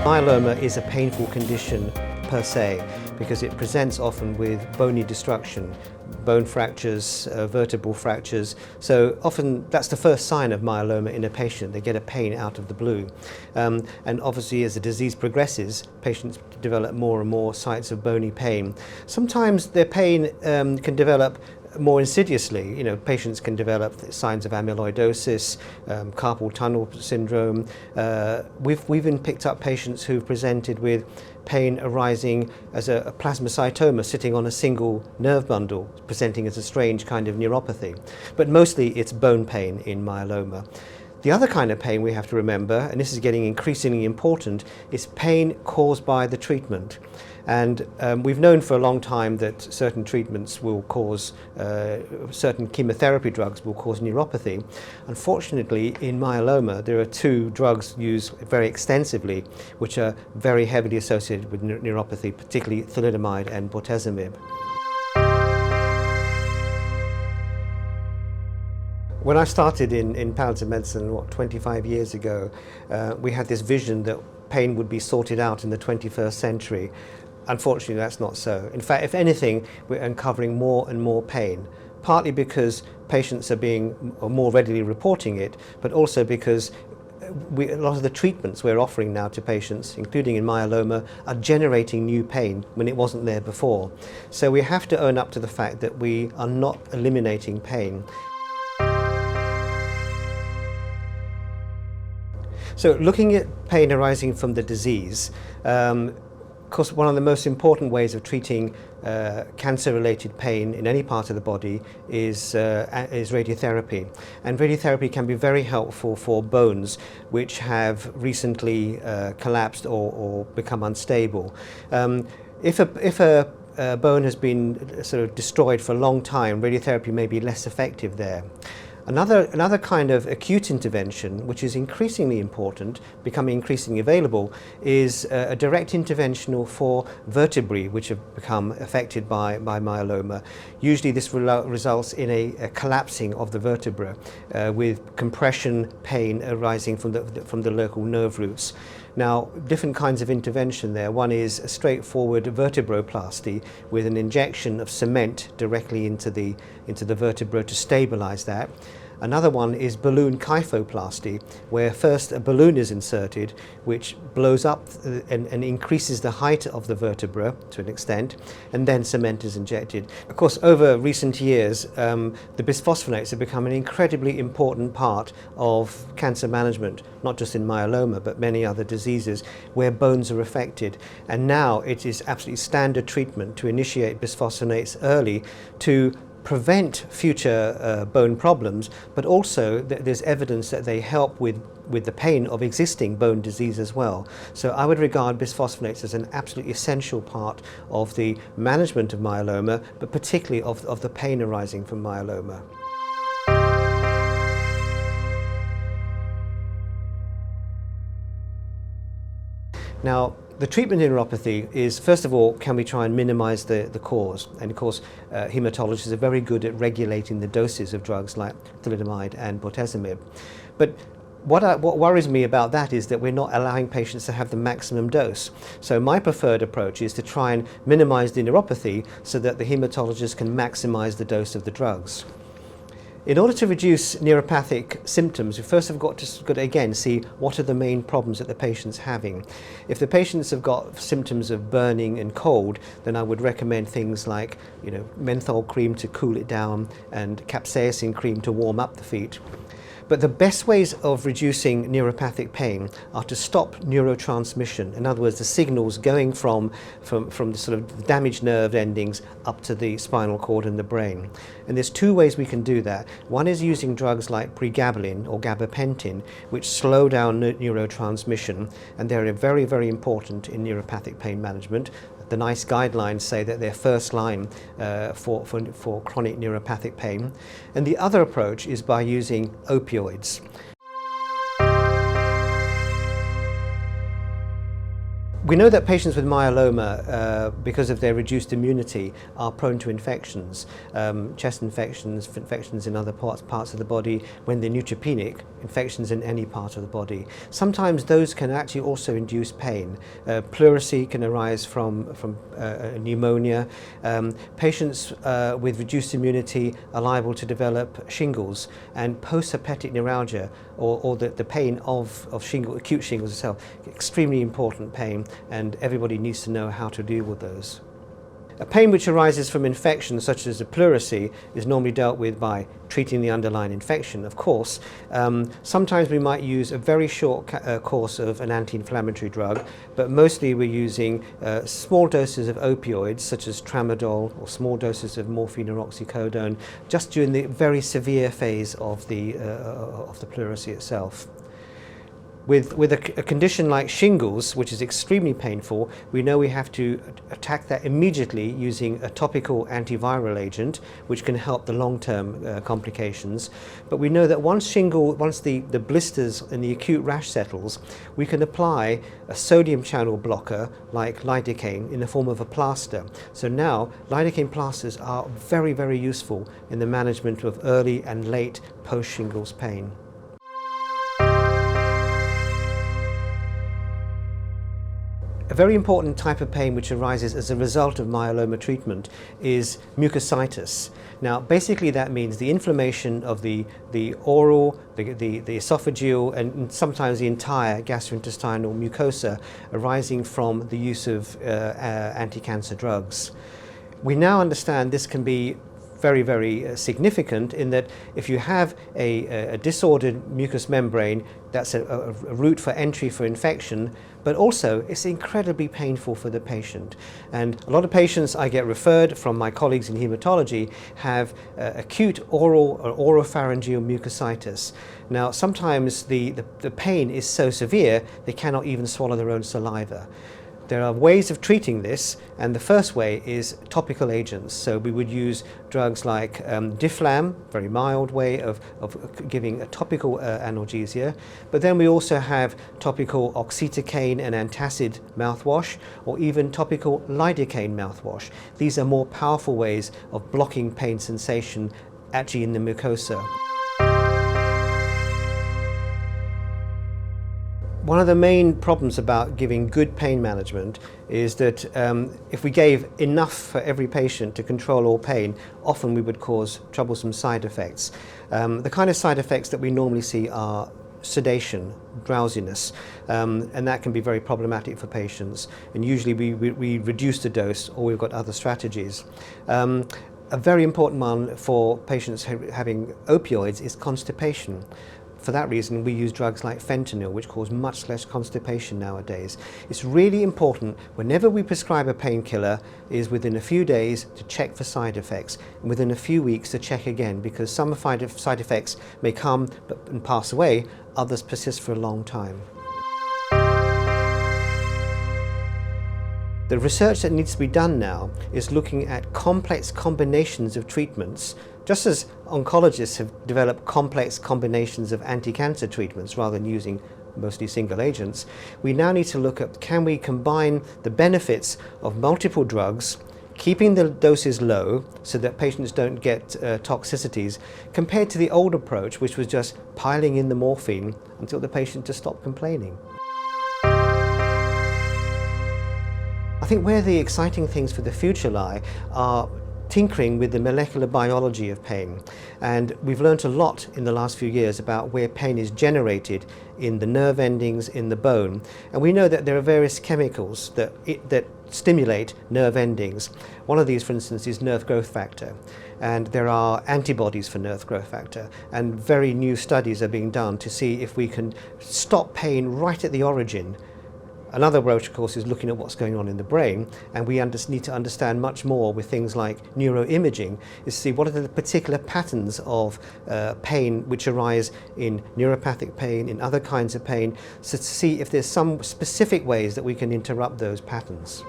Myeloma is a painful condition per se because it presents often with bony destruction, bone fractures, vertebral fractures. So often that's the first sign of myeloma in a patient. They get a pain out of the blue. And obviously as the disease progresses, patients develop more and more sites of bony pain. Sometimes their pain can develop more insidiously. You know, patients can develop signs of amyloidosis, carpal tunnel syndrome. We've even picked up patients who've presented with pain arising as a plasmacytoma sitting on a single nerve bundle, presenting as a strange kind of neuropathy. But mostly it's bone pain in myeloma. The other kind of pain we have to remember, and this is getting increasingly important, is pain caused by the treatment. And we've known for a long time that certain treatments will cause, certain chemotherapy drugs will cause neuropathy. Unfortunately, in myeloma, there are two drugs used very extensively, which are very heavily associated with neuropathy, particularly thalidomide and bortezomib. When I started in palliative medicine, 25 years ago, we had this vision that pain would be sorted out in the 21st century. Unfortunately, that's not so. In fact, if anything, we're uncovering more and more pain, partly because patients are more readily reporting it, but also because a lot of the treatments we're offering now to patients, including in myeloma, are generating new pain when it wasn't there before. So we have to own up to the fact that we are not eliminating pain. So looking at pain arising from the disease, of course, one of the most important ways of treating cancer-related pain in any part of the body is radiotherapy. And radiotherapy can be very helpful for bones which have recently collapsed or become unstable. If a bone has been sort of destroyed for a long time, radiotherapy may be less effective there. Another kind of acute intervention, which is increasingly important, becoming increasingly available, is a direct intervention for vertebrae which have become affected by myeloma. Usually this results in a collapsing of the vertebra with compression pain arising from the local nerve roots. Now, different kinds of intervention there. One is a straightforward vertebroplasty with an injection of cement directly into the vertebra to stabilize that. Another one is balloon kyphoplasty, where first a balloon is inserted which blows up and increases the height of the vertebra to an extent, and then cement is injected. Of course, over recent years, the bisphosphonates have become an incredibly important part of cancer management, not just in myeloma, but many other diseases where bones are affected. And now it is absolutely standard treatment to initiate bisphosphonates early to prevent future bone problems, but also there's evidence that they help with the pain of existing bone disease as well. So I would regard bisphosphonates as an absolutely essential part of the management of myeloma, but particularly of the pain arising from myeloma. Now, the treatment in neuropathy is, first of all, can we try and minimize the cause? And of course, hematologists are very good at regulating the doses of drugs like thalidomide and bortezomib. But what worries me about that is that we're not allowing patients to have the maximum dose. So my preferred approach is to try and minimize the neuropathy so that the hematologist can maximize the dose of the drugs. In order to reduce neuropathic symptoms, we first have got to again see what are the main problems that the patient's having. If the patients have got symptoms of burning and cold, then I would recommend things like, menthol cream to cool it down and capsaicin cream to warm up the feet. But the best ways of reducing neuropathic pain are to stop neurotransmission. In other words, the signals going from the sort of damaged nerve endings up to the spinal cord and the brain. And there's two ways we can do that. One is using drugs like pregabalin or gabapentin, which slow down neurotransmission, and they're very, very important in neuropathic pain management. The NICE guidelines say that they're first line for chronic neuropathic pain. And the other approach is by using opioids. We know that patients with myeloma, because of their reduced immunity, are prone to infections, chest infections, infections in other parts of the body. When they're neutropenic, infections in any part of the body. Sometimes those can actually also induce pain. Pleurisy can arise from pneumonia. Patients with reduced immunity are liable to develop shingles and post-herpetic neuralgia, or the pain of acute shingles itself. Extremely important pain, and everybody needs to know how to deal with those. A pain which arises from infections such as a pleurisy is normally dealt with by treating the underlying infection, of course. Sometimes we might use a very short course of an anti-inflammatory drug, but mostly we're using small doses of opioids such as tramadol, or small doses of morphine or oxycodone, just during the very severe phase of the pleurisy itself. With a condition like shingles, which is extremely painful, we know we have to attack that immediately using a topical antiviral agent, which can help the long-term complications. But we know that once the blisters and the acute rash settles, we can apply a sodium channel blocker like lidocaine in the form of a plaster. So now lidocaine plasters are very, very useful in the management of early and late post-shingles pain. A very important type of pain which arises as a result of myeloma treatment is mucositis. Now, basically that means the inflammation of the oral, the esophageal, and sometimes the entire gastrointestinal mucosa arising from the use of anti-cancer drugs. We now understand this can be very, very significant in that if you have a disordered mucous membrane, that's a route for entry for infection, but also it's incredibly painful for the patient. And a lot of patients I get referred from my colleagues in hematology have acute oral or oropharyngeal mucositis. Now, sometimes the pain is so severe they cannot even swallow their own saliva. There are ways of treating this, and the first way is topical agents. So we would use drugs like Diflam, very mild way of giving a topical analgesia, but then we also have topical oxytocin and antacid mouthwash, or even topical lidocaine mouthwash. These are more powerful ways of blocking pain sensation actually in the mucosa. One of the main problems about giving good pain management is that if we gave enough for every patient to control all pain, often we would cause troublesome side effects. The kind of side effects that we normally see are sedation, drowsiness, and that can be very problematic for patients. And usually we reduce the dose, or we've got other strategies. A very important one for patients having opioids is constipation. For that reason, we use drugs like fentanyl, which cause much less constipation nowadays. It's really important, whenever we prescribe a painkiller, is within a few days to check for side effects, and within a few weeks to check again, because some side effects may come and pass away, others persist for a long time. The research that needs to be done now is looking at complex combinations of treatments. Just as oncologists have developed complex combinations of anti-cancer treatments rather than using mostly single agents, we now need to look at, can we combine the benefits of multiple drugs, keeping the doses low so that patients don't get toxicities, compared to the old approach, which was just piling in the morphine until the patient just stopped complaining. I think where the exciting things for the future lie are tinkering with the molecular biology of pain. And we've learnt a lot in the last few years about where pain is generated in the nerve endings in the bone. And we know that there are various chemicals that stimulate nerve endings. One of these, for instance, is nerve growth factor. And there are antibodies for nerve growth factor. And very new studies are being done to see if we can stop pain right at the origin. Another approach, of course, is looking at what's going on in the brain, and we need to understand much more with things like neuroimaging, is to see what are the particular patterns of pain which arise in neuropathic pain, in other kinds of pain, so to see if there's some specific ways that we can interrupt those patterns.